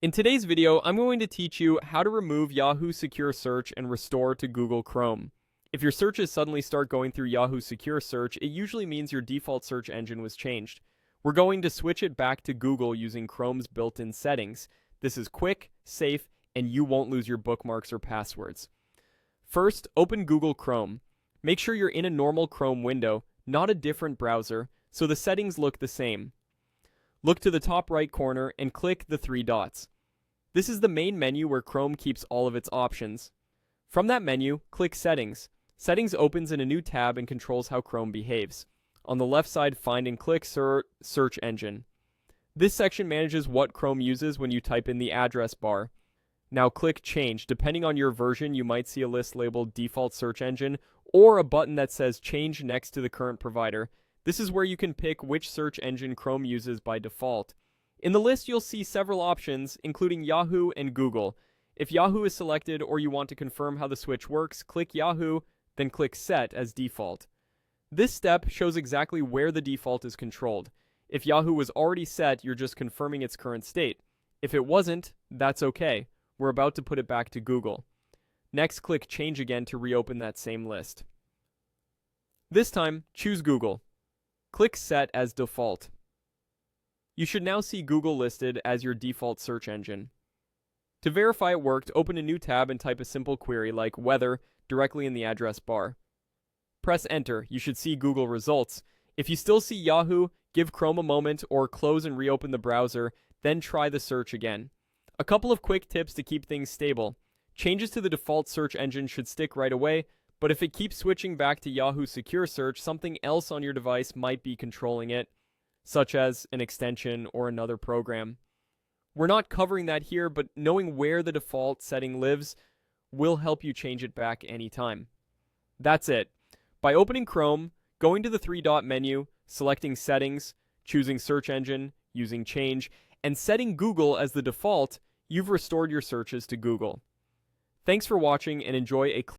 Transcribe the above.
In today's video, I'm going to teach you how to remove Yahoo Secure Search and restore to Google Chrome. If your searches suddenly start going through Yahoo Secure Search, it usually means your default search engine was changed. We're going to switch it back to Google using Chrome's built-in settings. This is quick, safe, and you won't lose your bookmarks or passwords. First, open Google Chrome. Make sure you're in a normal Chrome window, not a different browser, so the settings look the same. Look to the top right corner and click the three dots. This is the main menu where Chrome keeps all of its options. From that menu, click Settings. Settings opens in a new tab and controls how Chrome behaves. On the left side, find and click Search Engine. This section manages what Chrome uses when you type in the address bar. Now click Change. Depending on your version, you might see a list labeled Default Search Engine or a button that says Change next to the current provider. This is where you can pick which search engine Chrome uses by default. In the list, you'll see several options, including Yahoo and Google. If Yahoo is selected or you want to confirm how the switch works, click Yahoo, then click Set as default. This step shows exactly where the default is controlled. If Yahoo was already set, you're just confirming its current state. If it wasn't, that's okay. We're about to put it back to Google. Next, click Change again to reopen that same list. This time, choose Google. Click Set as default. You should now see Google listed as your default search engine. To verify it worked, open a new tab and type a simple query like weather directly in the address bar. Press Enter. You should see Google results. If you still see Yahoo, give Chrome a moment or close and reopen the browser, then try the search again. A couple of quick tips to keep things stable. Changes to the default search engine should stick right away, but if it keeps switching back to Yahoo Secure Search, something else on your device might be controlling it, such as an extension or another program. We're not covering that here, but knowing where the default setting lives will help you change it back anytime. That's it. By opening Chrome, going to the three-dot menu, selecting Settings, choosing Search Engine, using Change, and setting Google as the default, you've restored your searches to Google. Thanks for watching and enjoy a